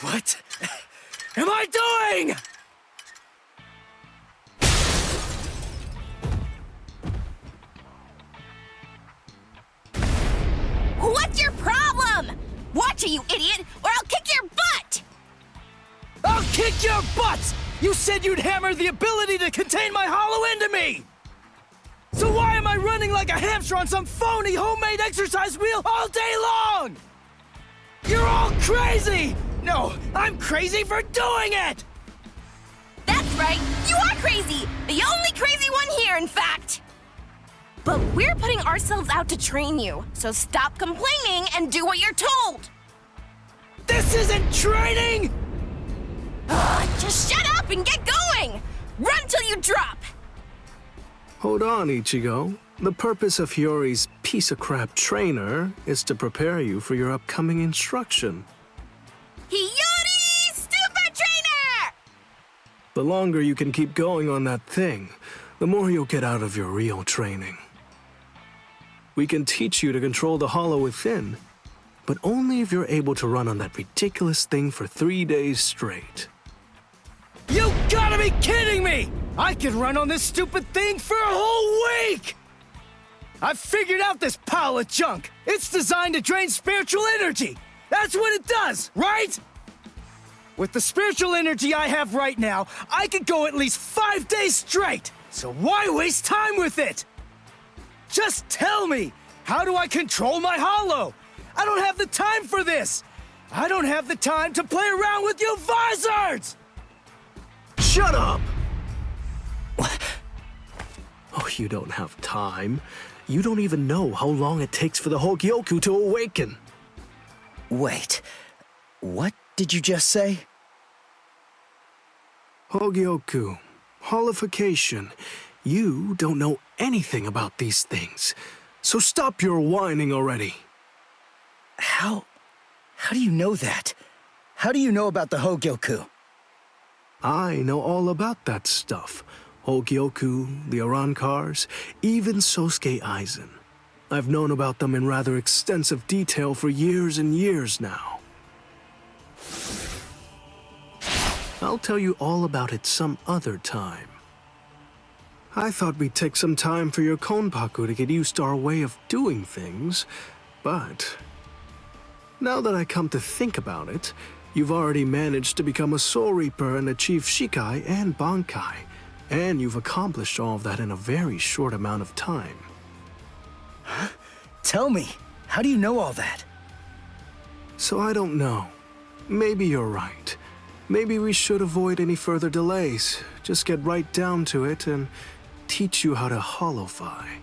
What am I doing? What's your problem? Watch it, you idiot, or I'll kick your butt! I'll kick your butts! You said you'd hammer the ability to contain my hollow into me! So why am I running like a hamster on some phony homemade exercise wheel all day long? You're all crazy! No, I'm crazy for doing it! That's right, you are crazy! The only crazy one here, in fact! But we're putting ourselves out to train you, so stop complaining and do what you're told! This isn't training! Just shut up and get going! Run till you drop! Hold on, Ichigo. The purpose of Hiyori's piece-of-crap trainer is to prepare you for your upcoming instruction. Hiyori, stupid trainer! The longer you can keep going on that thing, the more you'll get out of your real training. We can teach you to control the hollow within, but only if you're able to run on that ridiculous thing for 3 days straight. You gotta be kidding me! I can run on this stupid thing for a whole week! I've figured out this pile of junk. It's designed to drain spiritual energy. That's what it does, right? With the spiritual energy I have right now, I could go at least 5 days straight. So why waste time with it? Just tell me, how do I control my hollow? I don't have the time for this. I don't have the time to play around with you visors! Shut up! Oh, you don't have time. You don't even know how long it takes for the Hogyoku to awaken. Wait, what did you just say? Hogyoku, holification. You don't know anything about these things, so stop your whining already. How do you know that? How do you know about the Hogyoku? I know all about that stuff. Hogyoku, the Arankars, even Sosuke Aizen. I've known about them in rather extensive detail for years and years now. I'll tell you all about it some other time. I thought we'd take some time for your Konpaku to get used to our way of doing things, but now that I come to think about it, you've already managed to become a Soul Reaper and achieve Shikai and Bankai, and you've accomplished all of that in a very short amount of time. Huh? Tell me, how do you know all that? So I don't know. Maybe you're right. Maybe we should avoid any further delays. Just get right down to it and teach you how to holofy.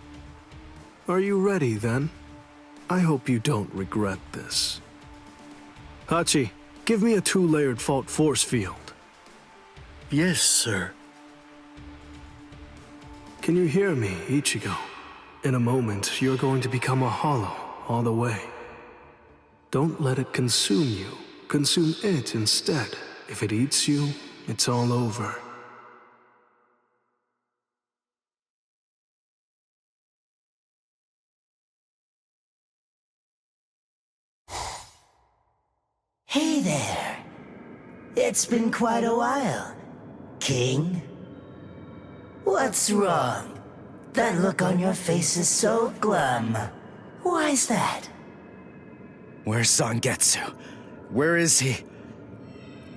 Are you ready then? I hope you don't regret this. Hachi, give me a 2-layered fault force field. Yes, sir. Can you hear me, Ichigo? In a moment, you're going to become a hollow all the way. Don't let it consume you. Consume it instead. If it eats you, it's all over. Hey there. It's been quite a while, King. What's wrong? That look on your face is so glum. Why's that? Where's Zangetsu? Where is he?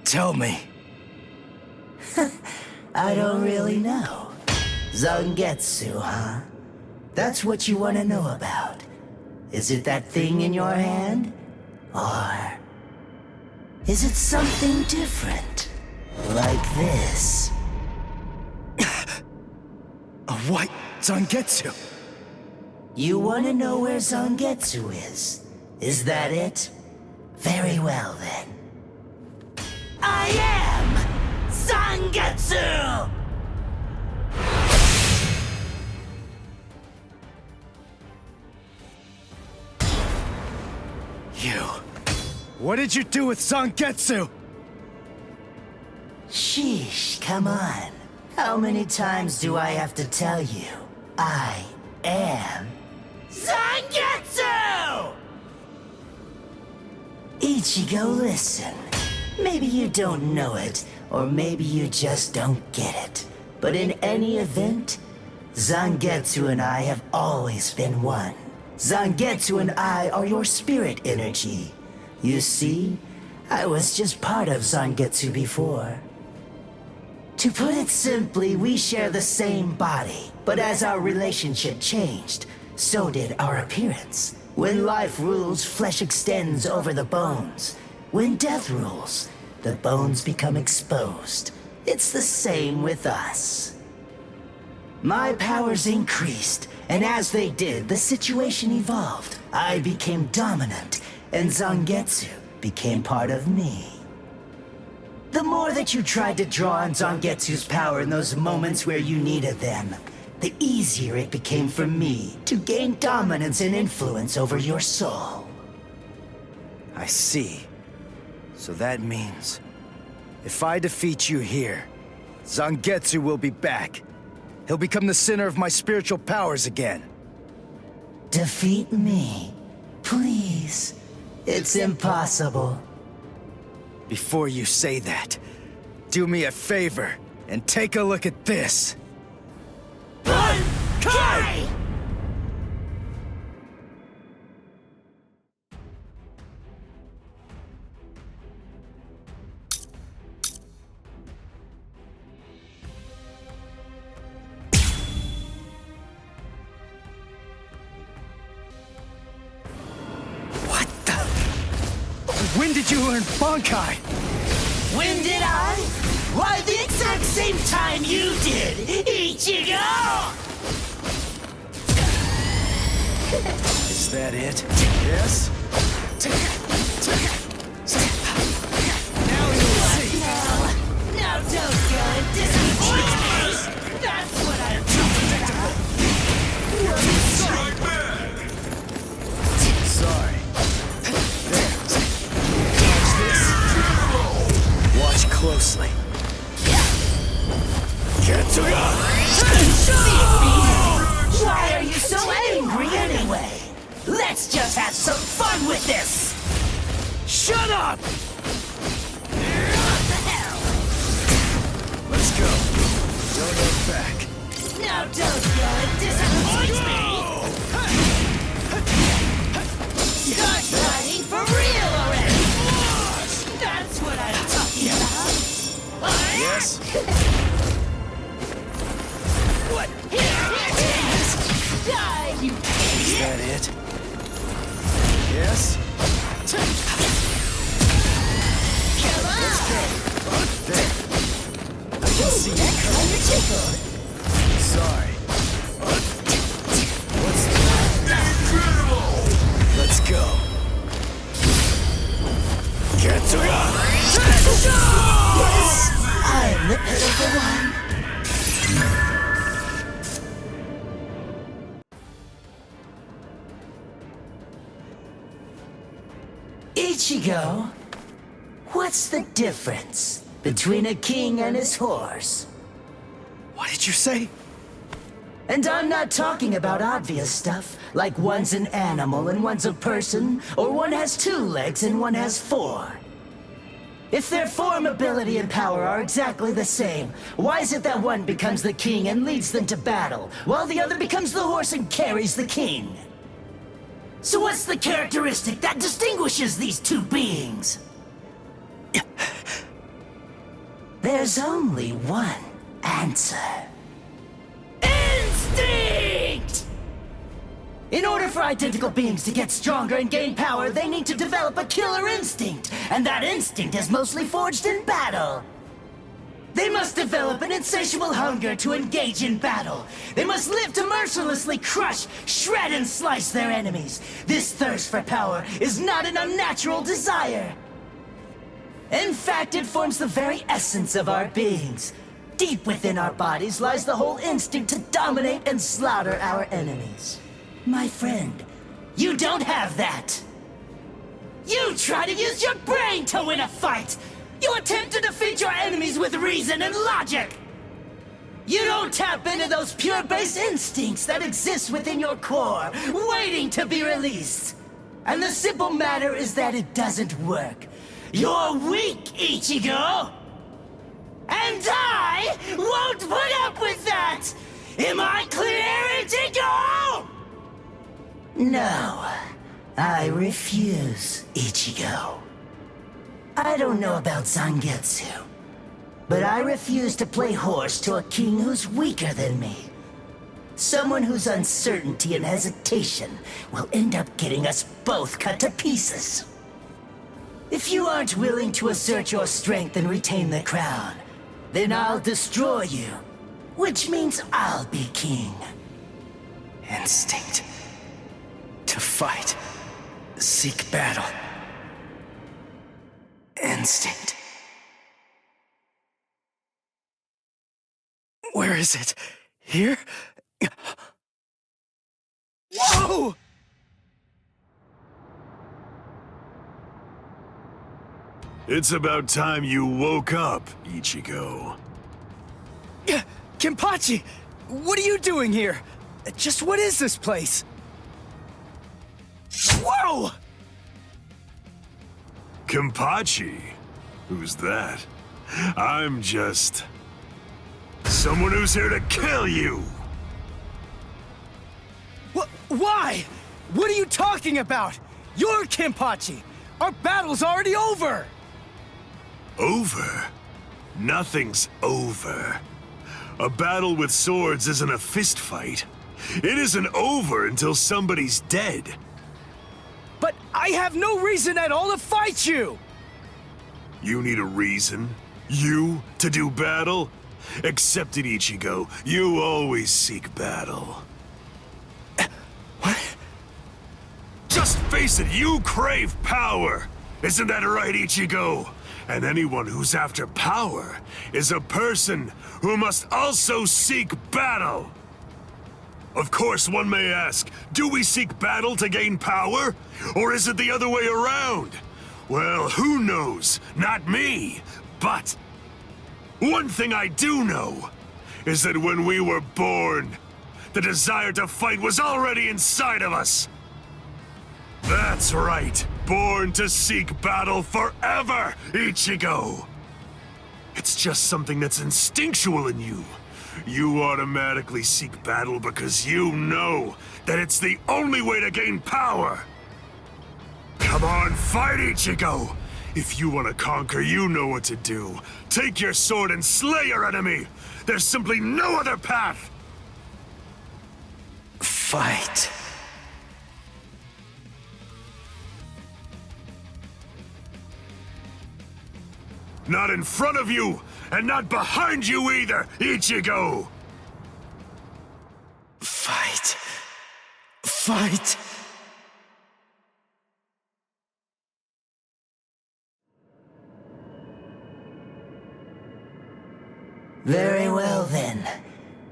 Tell me. I don't really know. Zangetsu, huh? That's what you want to know about. Is it that thing in your hand? Or is it something different? Like this? A white Zangetsu. You want to know where Zangetsu is? Is that it? Very well then. I am Zangetsu! You. What did you do with Zangetsu? Sheesh, come on. How many times do I have to tell you? I am Zangetsu! Ichigo, listen. Maybe you don't know it, or maybe you just don't get it. But in any event, Zangetsu and I have always been one. Zangetsu and I are your spirit energy. You see, I was just part of Zangetsu before. To put it simply, we share the same body, but as our relationship changed, so did our appearance. When life rules, flesh extends over the bones. When death rules, the bones become exposed. It's the same with us. My powers increased, and as they did, the situation evolved. I became dominant, and Zangetsu became part of me. The more that you tried to draw on Zangetsu's power in those moments where you needed them, the easier it became for me to gain dominance and influence over your soul. I see. So that means, if I defeat you here, Zangetsu will be back. He'll become the center of my spiritual powers again. Defeat me, please. It's impossible. Before you say that, do me a favor and take a look at this. Kai! What the? When did you learn Bankai? When did I? Why, the exact same time you did, Ichigo! Is that it? Yes? Now you'll see. Now don't go and disappoint me! That's what I'm talking about! Sorry. There. Dodge this. Watch closely. Why are you so angry anyway? Let's just have some fun with this! Shut up! What the hell? Let's go. Don't look back. Now don't go and disappoint me! Start fighting for real already! That's what I'm talking about! Yes? What? Here it is! Die, you Is idiot! that it? Yes? Come on! Let's go. There. I can see you coming. You're tickled. Sorry. What's that? Incredible! Let's go. Yes, I'm the pitiful one. Ichigo, what's the difference between a king and his horse? What did you say? And I'm not talking about obvious stuff, like one's an animal and one's a person, or one has 2 legs and one has 4. If their form, ability, and power are exactly the same, why is it that one becomes the king and leads them to battle, while the other becomes the horse and carries the king? So what's the characteristic that distinguishes these 2 beings? There's only one answer. Instinct! In order for identical beings to get stronger and gain power, they need to develop a killer instinct, and that instinct is mostly forged in battle. They must develop an insatiable hunger to engage in battle. They must live to mercilessly crush, shred, and slice their enemies. This thirst for power is not an unnatural desire. In fact, it forms the very essence of our beings. Deep within our bodies lies the whole instinct to dominate and slaughter our enemies. My friend, you don't have that. You try to use your brain to win a fight. You attempt to defeat your enemies with reason and logic. You don't tap into those pure base instincts that exist within your core, waiting to be released. And the simple matter is that it doesn't work. You're weak, Ichigo! And I won't put up with that! Am I clear, Ichigo? No, I refuse, Ichigo. I don't know about Zangetsu, but I refuse to play horse to a king who's weaker than me. Someone whose uncertainty and hesitation will end up getting us both cut to pieces. If you aren't willing to assert your strength and retain the crown, then I'll destroy you, which means I'll be king. Instinct. To fight. Seek battle. Instinct. Where is it? Here? Whoa! It's about time you woke up, Ichigo. Kenpachi! What are you doing here? Just what is this place? Whoa! Kenpachi? Who's that? I'm just... someone who's here to kill you! Why? What are you talking about? You're Kenpachi! Our battle's already over! Over? Nothing's over. A battle with swords isn't a fist fight. It isn't over until somebody's dead. But I have no reason at all to fight you! You need a reason? You to do battle? Accept it, Ichigo. You always seek battle. What? Just face it, you crave power! Isn't that right, Ichigo? And anyone who's after power is a person who must also seek battle. Of course, one may ask, do we seek battle to gain power? Or is it the other way around? Well, who knows? Not me. But one thing I do know is that when we were born, the desire to fight was already inside of us. That's right. Born to seek battle forever, Ichigo! It's just something that's instinctual in you. You automatically seek battle because you know that it's the only way to gain power. Come on, fight, Ichigo! If you want to conquer, you know what to do. Take your sword and slay your enemy! There's simply no other path! Fight. Not in front of you, and not behind you either, Ichigo! Fight. Fight. Very well then.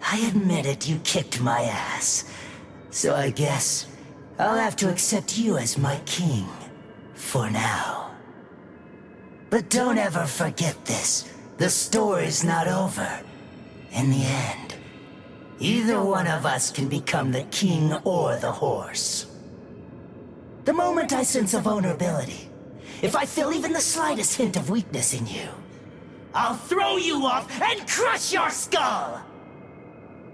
I admit it, you kicked my ass. So I guess I'll have to accept you as my king. For now. But don't ever forget this. The story's not over. In the end, either one of us can become the king or the horse. The moment I sense a vulnerability, if I feel even the slightest hint of weakness in you, I'll throw you off and crush your skull!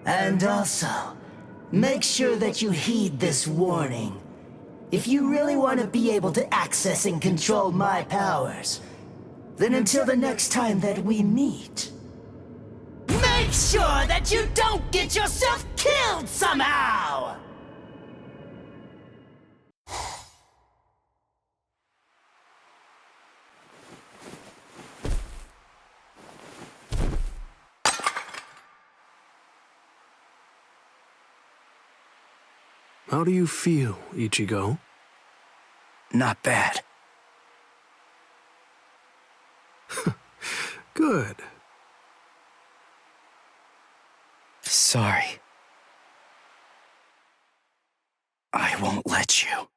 And also, make sure that you heed this warning. If you really want to be able to access and control my powers, then until the next time that we meet, make sure that you don't get yourself killed somehow! How do you feel, Ichigo? Not bad. Good. Sorry. I won't let you.